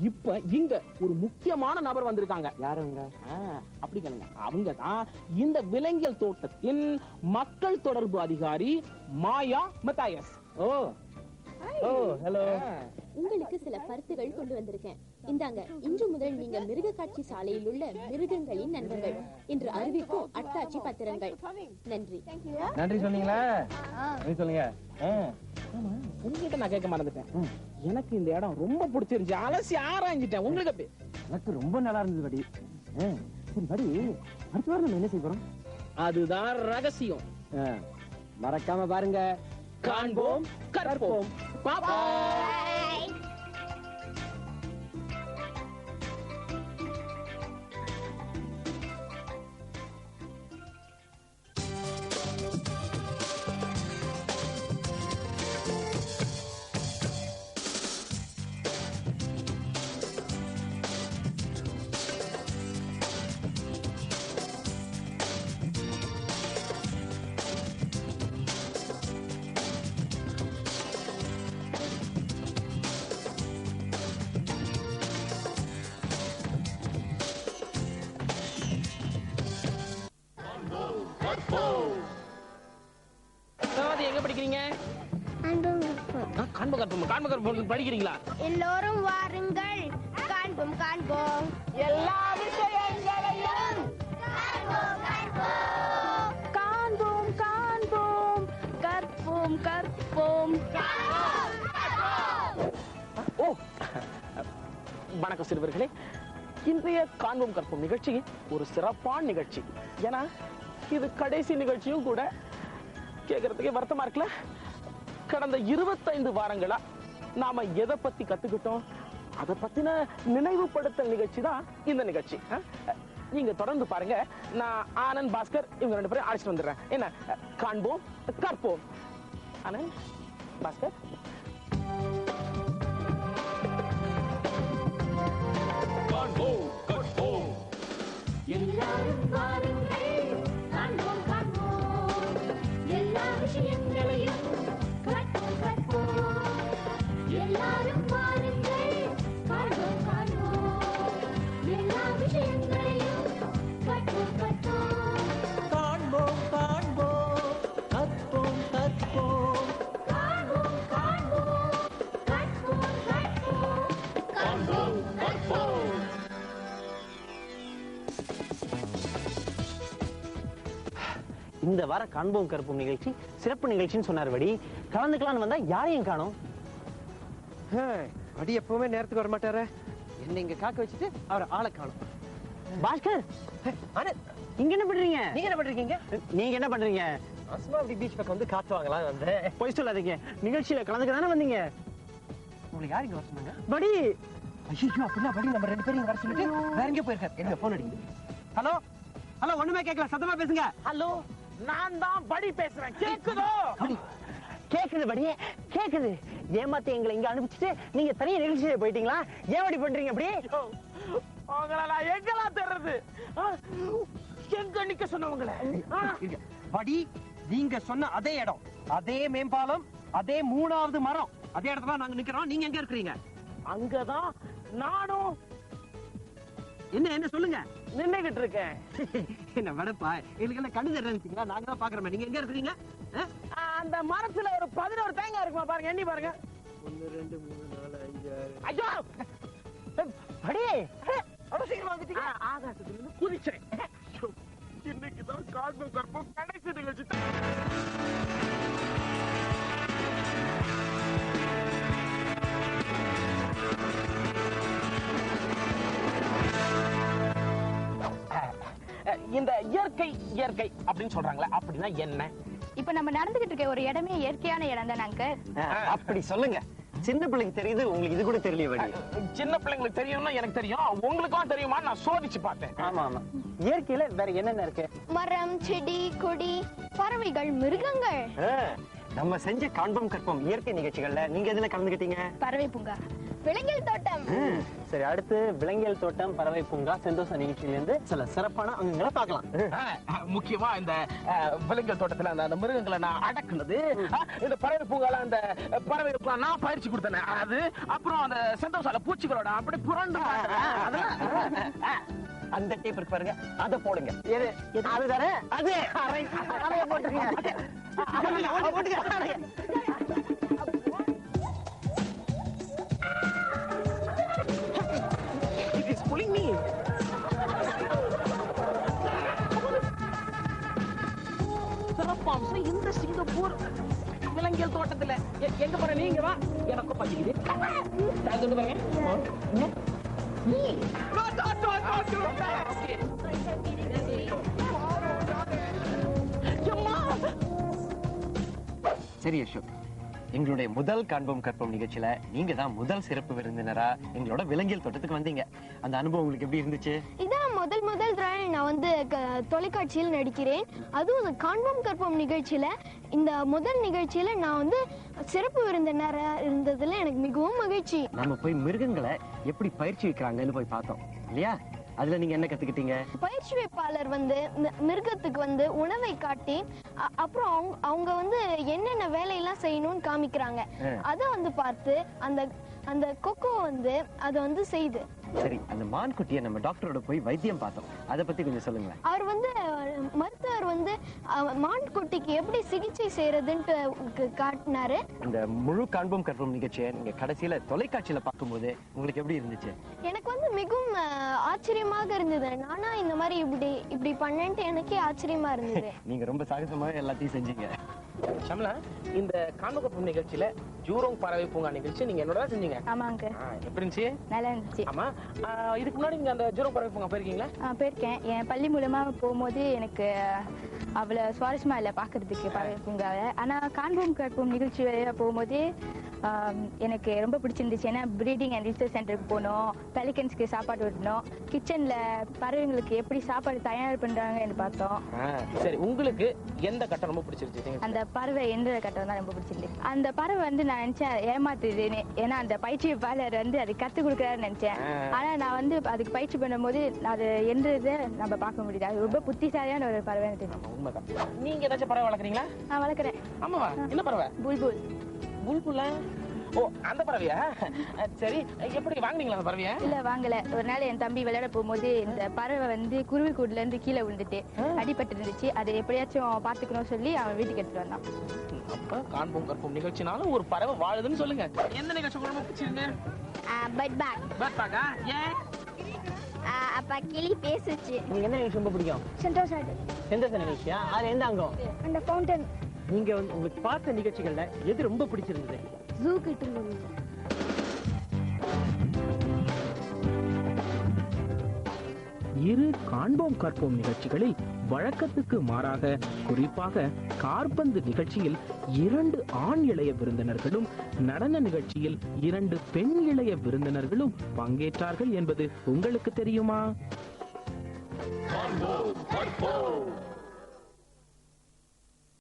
இப்ப இங்க ஒரு முக்கியமான நபர் வந்திருக்காங்க. யாருங்க? அப்படி கேளுங்க. அவங்க தான் இந்த விலங்கியல் தோட்டத்தின் மக்கள் தொடர்பு அதிகாரி மாயா மத்தாயஸ். ஹலோ. உங்களுக்கு சில பரிசுகள் கொண்டு வந்திருக்கேன். இந்தாங்க. இன்று முதல் நீங்க மிருக காட்சி சாலையில் உள்ள மிருகங்களின் நண்பர்கள் என்று அறிவிக்கும் அட்டாட்சி பத்திரங்கள். நன்றி. நன்றி சொன்னீங்களா? சொல்லுங்க. உங்ககிட்ட நான் கேட்க மறந்துட்டேன். எனக்கு இந்த இடம் ரொம்ப பிடிச்சிருந்துச்சு. அலசி ஆராய்ஞ்சிட்டேன். உங்களுக்கு எனக்கு ரொம்ப நல்லா இருந்தது படி. சரி படி, அடுத்த வாரம் நம்ம என்ன செய்ய போறோம்? அதுதான் ரகசியம். மறக்காம பாருங்க. காண்போம், கற்போம். எங்க படிக்கிறீங்க? படிக்கிறீங்களா? எல்லோரும் வாருங்கள், காண்போம் காண்போம் எல்லா விஷயங்களையும் காண்போம் காண்போம் கற்போம் கற்போம். வணக்கம் சிறுவர்களே. இன்றைய காண்போம் கற்போம் நிகழ்ச்சி ஒரு சிறப்பான நிகழ்ச்சி. ஏன்னா இது கடைசி நிகழ்ச்சியும் கூட. கேட்கறதுக்கே வருத்தமா இருக்குல்ல? கடந்த 25 வாரங்களா நாம எதை பத்தி கத்துக்கிட்டோம், அதை பத்தின நினைவுபடுத்தல் நிகழ்ச்சி தான் இந்த நிகழ்ச்சி. நீங்க தொடர்ந்து பாருங்க. நான் ஆனந்த், பாஸ்கர் இவங்க 2 பேரும் அழைச்சிட்டு வந்துடுறேன். என்ன? காண்போம் கற்போம். ஆனந்த், பாஸ்கர். காண்போம் கற்போம். எல்லாரும் வாருங்கள், காண்போம் காண்போம் எல்லா விஷயங்களையும் கற்போம் கற்போம். எல்லாரும் வாருங்கள், காண்போம் காண்போம் எல்லா விஷயங்களையும் கற்போம் கற்போம். காண்போம் காண்போம் கற்போம் கற்போம். காண்போம் காண்போம் கற்போம் கற்போம். காண்போம் கற்போம். இந்த வார காண்போம் கற்போம் நிகழ்ச்சி சிறப்பு நிகழ்ச்சின்னு சொன்னார் வடி. கலந்துக்கலான்னு வந்தா யாரையும் காணோம். வடி எப்பவுமே நேரத்துக்கு வர மாட்டாரு. என்ன இங்க காக்க வச்சுட்டு அவர் ஆளை காணும். பாஸ்கர், இங்க என்ன பண்றீங்க? நீங்க என்ன பண்றீங்க? நீங்க என்ன பண்றீங்க? அஸ்மா அப்படி பீச் பக்கம் வந்து காத்து வாங்கலாம் வந்து. போய் சொல்லாதீங்க. நிகழ்ச்சியில கலந்துக்க தானே வந்தீங்க. உங்களுக்கு யாரு இங்க வர சொன்னாங்க? படி. ஐயோ, அப்படின்னா படி நம்ம 2 பேரும் இங்க வர சொல்லிட்டு வேற எங்க போயிருக்காரு? என்ன போன் அடிக்குது? ஹலோ ஹலோ, ஒண்ணுமே கேட்கல, சத்தமா பேசுங்க. ஹலோ, நான் தான் படி பேசுறேன். கேக்குதோ? கேக்குது படியே, கேக்குது. ஏமாத்தி எங்களை இங்க அனுப்பிச்சுட்டு நீங்க தனியா நிகழ்ச்சியில போயிட்டீங்களா? ஏன் அப்படி பண்றீங்க? அப்படி உங்களா எங்கெல்லாம் தர்றது? எங்க நிக்க சொன்னவங்கள? வடி, நீங்க சொன்ன அதே இடம், அதே மேம்பாலம், அதே 3வது மரம், அதே இடத்துல நாங்க நிக்கிறோம். நீங்க எங்க இருக்கீங்க? அங்கதான் நானும் என்ன என்ன சொல்லுங்க. நின்னுகிட்டு இருக்கேன். என்ன வடப்பா, எங்களுக்கு என்ன கண்ணு தெரிஞ்சுங்களா? நாங்க தான் பாக்குறோம். நீங்க எங்க இருக்கீங்க? அந்த மரத்துல ஒரு 11 தேங்காய் இருக்குமா பாருங்க, எண்ணி பாருங்க. 1 2 3 4 5 6. ஐயோ படி, சீக்கிரம் வந்துட்டீங்க. ஆகாசத்துல இருந்து குதிச்சேன். இன்னைக்குதான் காண்போம் கற்போம் கடைசி நிகழ்ச்சி. இந்த இயற்கை இயற்கை அப்படின்னு சொல்றாங்களே, அப்படின்னா என்ன? இப்ப நம்ம நடந்துகிட்டு இருக்க ஒரு இடமே இயற்கையான இடம் தான் அங்கிள். அப்படி சொல்லுங்க. சின்ன பிள்ளைக்கு தெரியுது, உங்களுக்கு இது கூட தெரியல வடி. சின்ன பிள்ளைங்களுக்கு தெரியும்னா எனக்கு தெரியும், உங்களுக்கும் தெரியுமா? நான் சோதிச்சு பார்த்தேன். ஆமா ஆமா. இயற்கையில வேற என்னென்ன இருக்கு? மரம், செடி, கொடி, பறவைகள், மிருகங்கள். நம்ம செஞ்ச காண்போம் கற்போம் இயற்கை நிகழ்ச்சிகள்ல நீங்க எதுல கலந்துக்கிட்டீங்க? பறவை பூங்கா, விலங்கியல் தோட்டம். சரி, அடுத்து விலங்கியல் தோட்டம், பறவை பூங்கா, செந்தோச நிகழ்ச்சியிலிருந்து சில சிறப்பான அங்கங்களை பார்க்கலாம். முக்கியமா இந்த விலங்கியல் தோட்டத்துல அந்த மிருகங்களை நான் அடக்குனது, இந்த பறவை பூங்கால அந்த பறவைகளுக்கு நான் பயிற்சி கொடுத்தேன் அது, அப்புறம் அந்த செந்தோசால பூச்சிகளோட அப்படி புரண்டு அந்த டேப் இருக்கு பாருங்க, அதை போடுங்க. எது அதுதானே? அது அறைய போட்டுருங்க. It is pulling me. சிறப்பம்சம் இந்த சிங்கப்பூர் விலங்கியல் தோட்டத்துல எங்க போற நீங்க வா, எனக்கு பசிக்குது. அது பாருங்க. சரி அசோக், எங்களுடைய முதல் காண்போம் கற்போம் நிகழ்ச்சியில நீங்க தான் முதல் சிறப்பு விருந்தினரா எங்களோட விலங்கியல் தோட்டத்துக்கு வந்தீங்க. அந்த அனுபவம் உங்களுக்கு எப்படி இருந்துச்சு? இதான் முதல் தடவை நான் வந்து தொலைக்காட்சியில் நடிக்கிறேன். அதுவும் இந்த காண்போம் கற்போம் நிகழ்ச்சியில, இந்த முதல் நிகழ்ச்சியில நான் வந்து சிறப்பு விருந்தினரா இருந்ததுல எனக்கு மிகவும் மகிழ்ச்சி. நம்ம போய் மிருகங்களை எப்படி பயிற்சி வைக்கிறாங்கன்னு போய் பார்த்தோம் இல்லையா? அதுல நீங்க என்ன கத்துக்கிட்டீங்க? பயிற்சி வைப்பாளர் வந்து மிருகத்துக்கு வந்து உணவை காட்டி அப்புறம் அவங்க வந்து என்னென்ன வேலையெல்லாம் செய்யணும்னு காமிக்கிறாங்க. அதை வந்து பார்த்து அந்த கொக்கோ வந்து அதை வந்து செய்து. சரி, அந்த மான் குட்டியை நம்ம டாக்டரோட போய் வைத்தியம் பார்த்தோம், அதை பத்தி கொஞ்சம் சொல்லுங்களேன். அவர் வந்து மருத்துவர் வந்து மான் குட்டிக்கு எப்படி சிகிச்சை செய்யறதுன்ட்டு காட்டினாரு. இந்த முழு காண்போம் கற்போம் நிகழ்ச்சியை நீங்க கடைசியில தொலைக்காட்சியில பார்க்கும்போது உங்களுக்கு எப்படி இருந்துச்சு? எனக்கு வந்து மிகவும் ஆச்சரியமாக இருந்தது. நானா இந்த மாதிரி இப்படி பண்ணேன்ட்டு எனக்கே ஆச்சரியமா இருந்தது. நீங்க ரொம்ப சாகசமாக எல்லாத்தையும் செஞ்சீங்க. ஷம்லா, இந்த காண்போம் நிகழ்ச்சியில ஜூரோங் பறவை பூங்கா நிகழ்ச்சி நீங்க என்னோட செஞ்சீங்க? ஆமாங்க. எப்படி இருந்துச்சு? நல்லா இருந்துச்சு. ஆமா, இதுக்கு முன்னாடி நீங்க அந்த ஜூரோங் பறவை பூங்கா போயிருக்கீங்களா? போயிருக்கேன். என் பள்ளி மூலமா போகும்போது எனக்கு அவ்வளவு சுவாரஸ்யமா இல்லை பாக்குறதுக்கு பறவை பூங்காவை. ஆனா காண்போம் கற்போம் நிகழ்ச்சி போகும்போது எனக்கு ரொம்ப பிடிச்சிருந்துச்சு. ஏன்னா பிரீடிங் அண்ட் ரிசர்ச் சென்டருக்கு போனோம், பெலிகன்ஸ்க்கு சாப்பாடு விடணும், கிச்சன்ல பறவைங்களுக்கு எப்படி சாப்பாடு தயார் பண்றாங்கன்னு பார்த்தோம். சரி, உங்களுக்கு எந்த கட்டம் ரொம்ப பிடிச்சிருச்சு? அந்த பறவை எந்த கட்டம் தான் ரொம்ப பிடிச்சிருந்துச்சு. அந்த பறவை வந்து நான் நினைச்சேன் ஏமாத்துதுன்னு, ஏன்னா அந்த பயிற்சியாளர் வந்து அது கத்து கொடுக்குறாருன்னு நினைச்சேன். ஆனா நான் வந்து அதுக்கு பயிற்சி பண்ணும்போது அது என்றதை நம்ம பார்க்க முடியுது. அது ரொம்ப புத்திசாலியான ஒரு பறவை. உண்மைதான். நீங்க ஏதாச்சும் பறவை வளர்க்குறீங்களா? நான் வளர்க்குறேன். ஆமாவா? என்ன பறவை? புல்புல். புல்புல்லா? ஓ, அந்த பறவையா? சரி, எப்படி வாங்குனீங்களா அந்த பறவைய? இல்ல, வாங்கல. ஒரு நாள் என் தம்பி விளையாட போகும்போது இந்த பறவை வந்து குருவி கூண்டுல இருந்து கீழே விழுந்துட்டு அடிபட்டு இருந்துச்சு. அதை எப்படியாச்சும் பாத்துக்கணும் சொல்லி அவன் வீட்டுக்கு எடுத்துட்டு வந்தான். அப்ப காண்போம் கற்போம் நிகழ்ச்சினால ஒரு பறவை வாழுதுன்னு சொல்லுங்க. எந்த நிகழ்ச்சி ரொம்ப பிடிச்சிருக்கு? But back. பட் பேக்கா? ஏன்? அப்ப கிளி பேசுச்சு. நீங்க என்ன நிகழ்ச்சி ரொம்ப பிடிக்கும்? சந்தோஷம். செந்தோச நிகழ்ச்சியா? அது எந்த அங்கம்? அந்த ஃபவுண்டன். நீங்க உங்களுக்கு பார்த்த நிகழ்ச்சிகள்ல எது ரொம்ப பிடிச்சிருந்தது? ஜூ கிட்ட போனோம். இரு காண்போம் கற்போம் நிகழ்ச்சிகளில் வழக்கத்துக்கு மாறாக, குறிப்பாக காற்பந்து நிகழ்ச்சியில் 2 ஆண் இளைய விருந்தினர்களும், நடன நிகழ்ச்சியில் 2 பெண் இளைய விருந்தினர்களும் பங்கேற்றார்கள் என்பது உங்களுக்கு தெரியுமா? காண்போம் கற்போம்.